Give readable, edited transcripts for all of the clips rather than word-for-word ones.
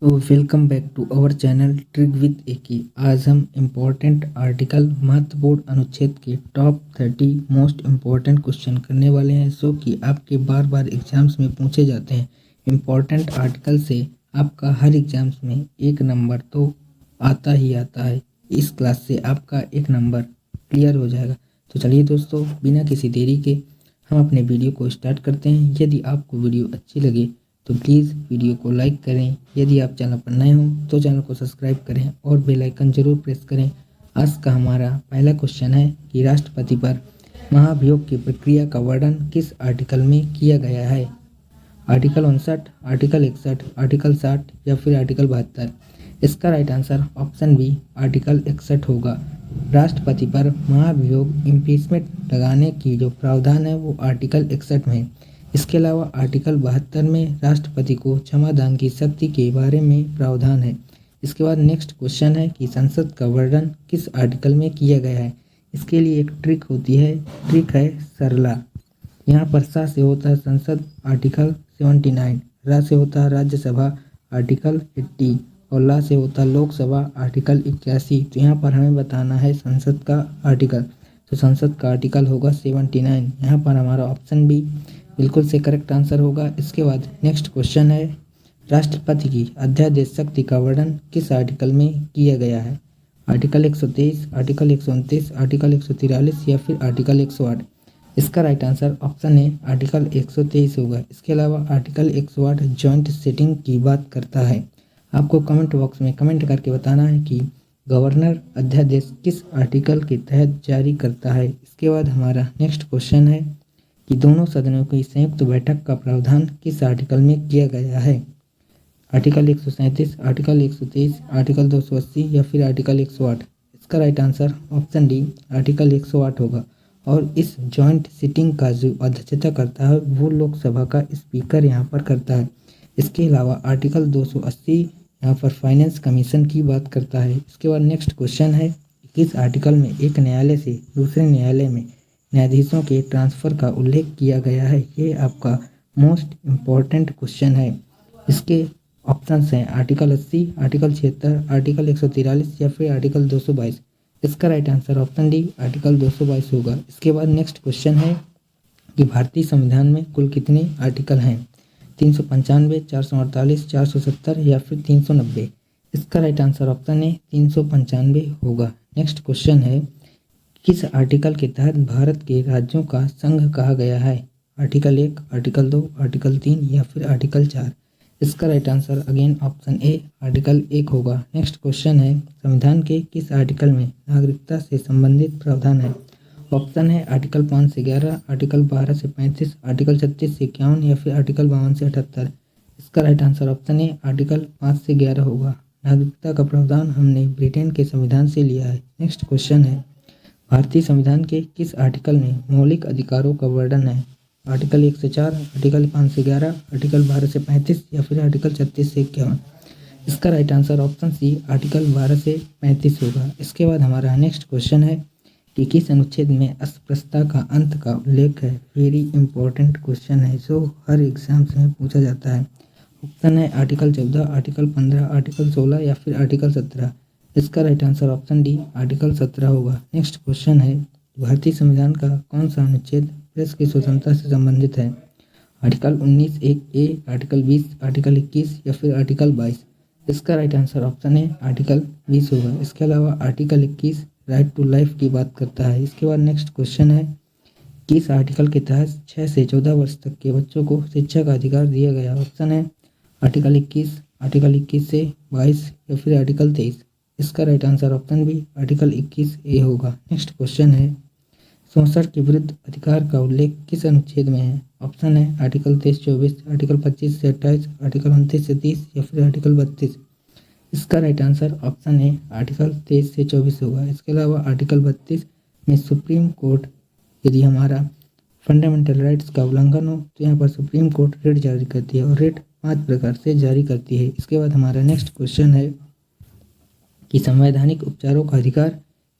तो welcome back to our channel trick with AK. आज हम इम्पोर्टेंट आर्टिकल महत्वपूर्ण अनुच्छेद के टॉप 30 मोस्ट इम्पोर्टेंट क्वेश्चन करने वाले हैं, जो कि आपके बार बार एग्जाम्स में पूछे जाते हैं। इम्पोर्टेंट आर्टिकल से आपका हर एग्जाम्स में एक नंबर तो आता ही आता है। इस क्लास से आपका एक नंबर क्लियर हो जाएगा। तो चलिए दोस्तों, बिना किसी देरी के हम अपने वीडियो को स्टार्ट करते हैं। यदि आपको वीडियो अच्छी लगे तो प्लीज़ वीडियो को लाइक करें। यदि आप चैनल पर नए हों तो चैनल को सब्सक्राइब करें और बेल आइकन जरूर प्रेस करें। आज का हमारा पहला क्वेश्चन है कि राष्ट्रपति पर महाभियोग की प्रक्रिया का वर्णन किस आर्टिकल में किया गया है। आर्टिकल 59, आर्टिकल 61, आर्टिकल 60 या फिर आर्टिकल 72। इसका right answer option B article 61 होगा। राष्ट्रपति पर महाभियोग इम्पीचमेंट लगाने की जो प्रावधान है वो आर्टिकल 61 में है। इसके अलावा आर्टिकल 72 में राष्ट्रपति को क्षमादान की शक्ति के बारे में प्रावधान है। इसके बाद नेक्स्ट क्वेश्चन है कि संसद का वर्णन किस आर्टिकल में किया गया है। इसके लिए एक ट्रिक होती है, ट्रिक है सरला। यहाँ पर सा से होता है संसद आर्टिकल 79, रा से होता है राज्यसभा आर्टिकल 80 और ला से होता है लोकसभा आर्टिकल 81। तो यहाँ पर हमें बताना है संसद का आर्टिकल। तो संसद का आर्टिकल होगा 79। यहाँ पर हमारा ऑप्शन बी बिल्कुल से करेक्ट आंसर होगा। इसके बाद नेक्स्ट क्वेश्चन है राष्ट्रपति की अध्यादेश शक्ति का वर्णन किस आर्टिकल में किया गया है। आर्टिकल 123, आर्टिकल 129, आर्टिकल 143 या फिर आर्टिकल 108। इसका राइट आंसर ऑप्शन है आर्टिकल 123 होगा। इसके अलावा आर्टिकल 108 जॉइंट सिटिंग की बात करता है। आपको कमेंट बॉक्स में कमेंट करके बताना है कि गवर्नर अध्यादेश किस आर्टिकल के तहत जारी करता है। इसके बाद हमारा नेक्स्ट क्वेश्चन है कि दोनों सदनों की संयुक्त बैठक का प्रावधान किस आर्टिकल में किया गया है। आर्टिकल 137, आर्टिकल 123, आर्टिकल 280 या फिर आर्टिकल 108। इसका right answer option D article 108 होगा। और इस जॉइंट सिटिंग का जो अध्यक्षता करता है वो लोकसभा का स्पीकर यहाँ पर करता है। इसके अलावा आर्टिकल 280 यहाँ पर फाइनेंस कमीशन की बात करता है। इसके बाद नेक्स्ट क्वेश्चन है किस आर्टिकल में एक न्यायालय से दूसरे न्यायालय में न्यायाधीशों के ट्रांसफ़र का उल्लेख किया गया है। ये आपका मोस्ट इम्पॉर्टेंट क्वेश्चन है। इसके ऑप्शंस हैं आर्टिकल 80, आर्टिकल 76, आर्टिकल 143 या फिर आर्टिकल 222। इसका right answer option D article 222 होगा। इसके बाद नेक्स्ट क्वेश्चन है कि भारतीय संविधान में कुल कितने आर्टिकल हैं। 395, 448, 470 या फिर 390। इसका राइट आंसर ऑप्शन है 395 होगा। नेक्स्ट क्वेश्चन है किस आर्टिकल के तहत भारत के राज्यों का संघ कहा गया है। आर्टिकल 1, आर्टिकल 2, आर्टिकल 3 या फिर आर्टिकल 4। इसका right answer again option A article 1 होगा। नेक्स्ट क्वेश्चन है संविधान के किस आर्टिकल में नागरिकता से संबंधित प्रावधान है। ऑप्शन है आर्टिकल 5 से 11, आर्टिकल 12 से 35, आर्टिकल 36 से 51 या फिर आर्टिकल 52 से 78। इसका right answer option A article 5 से 11 होगा। नागरिकता का प्रावधान हमने ब्रिटेन के संविधान से लिया है। नेक्स्ट क्वेश्चन है भारतीय संविधान के किस आर्टिकल में मौलिक अधिकारों का वर्णन है। आर्टिकल 1 से 4, आर्टिकल 5 से 11, आर्टिकल 12 से 35 या फिर आर्टिकल 36 से 51। इसका right answer option C article 12 से 35 होगा। इसके बाद हमारा नेक्स्ट क्वेश्चन है कि किस अनुच्छेद में अस्पृश्यता का अंत का उल्लेख है। वेरी इंपॉर्टेंट क्वेश्चन है जो हर एग्जाम्स में पूछा जाता है। ऑप्शन है आर्टिकल 14, आर्टिकल 15, आर्टिकल 16 या फिर आर्टिकल 17। इसका right answer option D article 17 होगा। नेक्स्ट क्वेश्चन है भारतीय संविधान का कौन सा अनुच्छेद प्रेस की स्वतंत्रता से संबंधित है। आर्टिकल 19 एक ए, आर्टिकल 20, आर्टिकल 21 या फिर आर्टिकल 22। इसका राइट आंसर ऑप्शन है आर्टिकल 20 होगा। इसके अलावा आर्टिकल 21 राइट टू लाइफ की बात करता है। इसके बाद नेक्स्ट क्वेश्चन है किस आर्टिकल के तहत 6 से 14 वर्ष तक के बच्चों को शिक्षा का अधिकार दिया गया। ऑप्शन है आर्टिकल 21, आर्टिकल 21 से 22 या फिर आर्टिकल 23। इसका right answer option B article 21 A होगा। नेक्स्ट क्वेश्चन है शोषण के विरुद्ध अधिकार का उल्लेख किस अनुच्छेद में है। ऑप्शन है आर्टिकल 23-24, आर्टिकल 25 से 28, आर्टिकल 29 से 30 या फिर आर्टिकल 32। इसका राइट आंसर ऑप्शन है आर्टिकल 23 से 24 होगा। इसके अलावा आर्टिकल 32 में सुप्रीम कोर्ट यदि हमारा फंडामेंटल राइट्स का उल्लंघन हो तो यहाँ पर सुप्रीम कोर्ट रिट जारी करती है और रिट 5 प्रकार से जारी करती है। इसके बाद हमारा नेक्स्ट क्वेश्चन है कि संवैधानिक उपचारों का अधिकार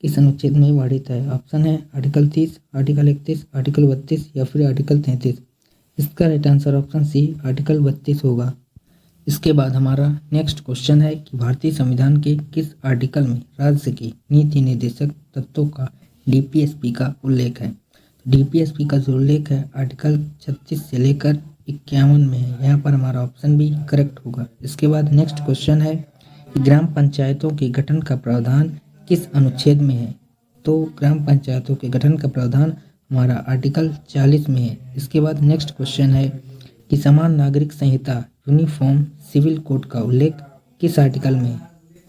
किस अनुच्छेद में वर्णित है। ऑप्शन है आर्टिकल 30, आर्टिकल 31, आर्टिकल 32 या फिर आर्टिकल 33। इसका right answer option C article 32 होगा। इसके बाद हमारा नेक्स्ट क्वेश्चन है कि भारतीय संविधान के किस आर्टिकल में राज्य के नीति निर्देशक तत्वों का डीपीएसपी का उल्लेख है। डीपीएसपी का जो उल्लेख है आर्टिकल 36 से लेकर 51 में है। यहाँ पर हमारा ऑप्शन भी करेक्ट होगा। इसके बाद नेक्स्ट क्वेश्चन है कि ग्राम पंचायतों के गठन का प्रावधान किस अनुच्छेद में है। तो ग्राम पंचायतों के गठन का प्रावधान हमारा आर्टिकल 40 में है। इसके बाद नेक्स्ट क्वेश्चन है कि समान नागरिक संहिता यूनिफॉर्म सिविल कोड का उल्लेख किस आर्टिकल में है।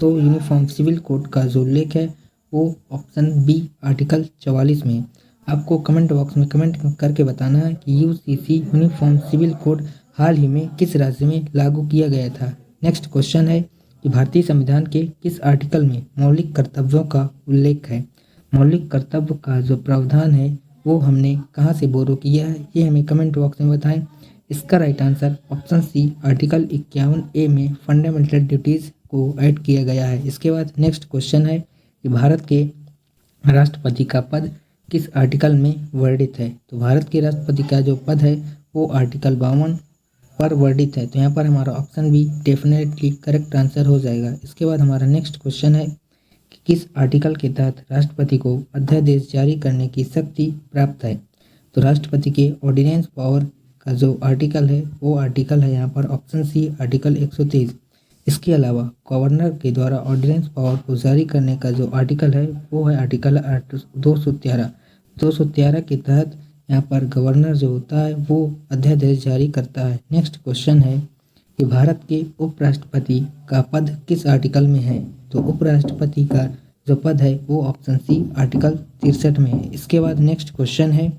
तो यूनिफॉर्म सिविल कोड का जो उल्लेख है वो ऑप्शन बी आर्टिकल 44 में है। आपको कमेंट बॉक्स में कमेंट करके बताना है कि यूसीसी यूनिफॉर्म सिविल कोड हाल ही में किस राज्य में लागू किया गया था। नेक्स्ट क्वेश्चन है कि भारतीय संविधान के किस आर्टिकल में मौलिक कर्तव्यों का उल्लेख है। मौलिक कर्तव्य का जो प्रावधान है वो हमने कहाँ से बोरो किया है, ये हमें कमेंट बॉक्स में बताएं। इसका right answer option C article 51A में फंडामेंटल ड्यूटीज़ को ऐड किया गया है। इसके बाद नेक्स्ट क्वेश्चन है कि भारत के राष्ट्रपति का पद किस आर्टिकल में वर्णित है। तो भारत के राष्ट्रपति का जो पद है वो आर्टिकल 52 पर वर्णित है। तो यहाँ पर हमारा ऑप्शन भी डेफिनेटली करेक्ट आंसर हो जाएगा। इसके बाद हमारा नेक्स्ट क्वेश्चन है कि किस आर्टिकल के तहत राष्ट्रपति को अध्यादेश जारी करने की शक्ति प्राप्त है। तो राष्ट्रपति के ऑर्डिनेंस पावर का जो आर्टिकल है वो आर्टिकल है यहाँ पर ऑप्शन सी आर्टिकल 123। इसके अलावा गवर्नर के द्वारा ऑर्डिनेंस पावर को जारी करने का जो आर्टिकल है वो है आर्टिकल 213 के तहत यहाँ पर गवर्नर जो होता है वो अध्यादेश जारी करता है। नेक्स्ट क्वेश्चन है कि भारत के उपराष्ट्रपति का पद किस आर्टिकल में है। तो उपराष्ट्रपति का जो पद है वो ऑप्शन सी आर्टिकल 63 में है। इसके बाद नेक्स्ट क्वेश्चन है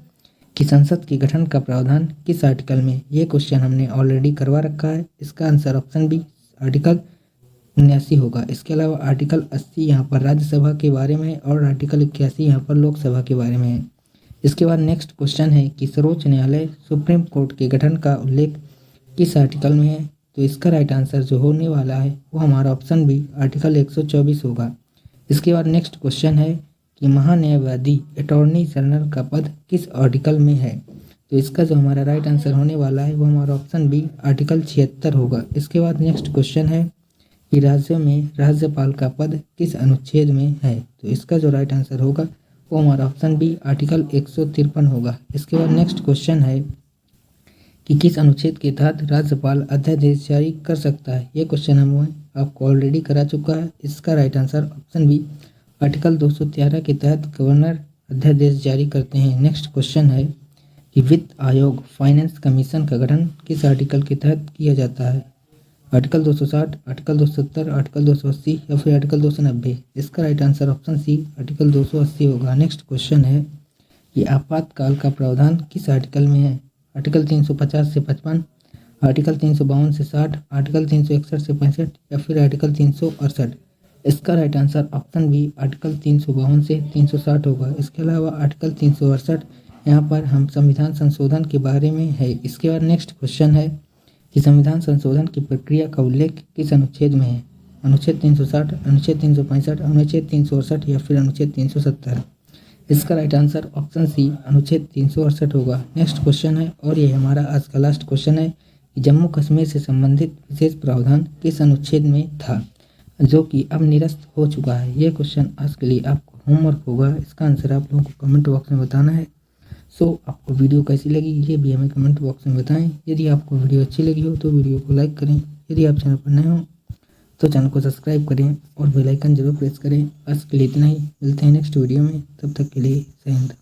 कि संसद के गठन का प्रावधान किस आर्टिकल में। ये क्वेश्चन हमने ऑलरेडी करवा रखा है। इसका आंसर ऑप्शन बी आर्टिकल 79 होगा। इसके अलावा आर्टिकल 80 यहाँ पर राज्यसभा के बारे में है और आर्टिकल 81 यहाँ पर लोकसभा के बारे में है। इसके बाद नेक्स्ट क्वेश्चन है कि सर्वोच्च न्यायालय सुप्रीम कोर्ट के गठन का उल्लेख किस आर्टिकल में है। तो इसका राइट आंसर जो होने वाला है वो हमारा ऑप्शन बी आर्टिकल 124 होगा। इसके बाद नेक्स्ट क्वेश्चन है कि महान्यायवादी अटॉर्नी जनरल का पद किस आर्टिकल में है। तो इसका जो हमारा राइट आंसर होने वाला है वो हमारा ऑप्शन बी आर्टिकल 76 होगा। इसके बाद नेक्स्ट क्वेश्चन है कि राज्यों में राज्यपाल का पद किस अनुच्छेद में है। तो इसका जो राइट आंसर होगा वो हमारा ऑप्शन बी आर्टिकल 153 होगा। इसके बाद नेक्स्ट क्वेश्चन है कि किस अनुच्छेद के तहत राज्यपाल अध्यादेश जारी कर सकता है। ये क्वेश्चन हम आपको ऑलरेडी करा चुका है। इसका right answer option B article 213 के तहत गवर्नर अध्यादेश जारी करते हैं। नेक्स्ट क्वेश्चन है कि वित्त आयोग फाइनेंस कमीशन का गठन किस आर्टिकल के तहत किया जाता है। आर्टिकल 260, आर्टिकल 270, आर्टिकल 280 या फिर आर्टिकल 290। इसका right answer option C article 280 होगा। नेक्स्ट क्वेश्चन है कि आपातकाल का प्रावधान किस आर्टिकल में है। आर्टिकल 350 से 55, आर्टिकल 352 से 60, आर्टिकल 361 से 65 या फिर आर्टिकल 368। इसका right answer option B article 352 से 360 होगा। इसके अलावा आर्टिकल 368 यहाँ पर हम संविधान संशोधन के बारे में है। इसके बाद नेक्स्ट क्वेश्चन है कि संविधान संशोधन की प्रक्रिया का उल्लेख किस अनुच्छेद में है। अनुच्छेद 360, अनुच्छेद 365, अनुच्छेद 368 या फिर अनुच्छेद 370। इसका राइट आंसर ऑप्शन सी अनुच्छेद 368 होगा। नेक्स्ट क्वेश्चन है और ये हमारा आज का लास्ट क्वेश्चन है कि जम्मू कश्मीर से संबंधित विशेष प्रावधान किस अनुच्छेद में था, जो कि अब निरस्त हो चुका है। यह क्वेश्चन आज के लिए आपको होमवर्क होगा। इसका आंसर आप लोगों को कमेंट बॉक्स में बताना है। आपको वीडियो कैसी लगी ये भी हमें कमेंट बॉक्स में बताएं। यदि आपको वीडियो अच्छी लगी हो तो वीडियो को लाइक करें। यदि आप चैनल पर नए हो तो चैनल को सब्सक्राइब करें और बेल आइकन जरूर प्रेस करें। आज के लिए इतना ही, मिलते हैं नेक्स्ट वीडियो में। तब तक के लिए जय हिंद।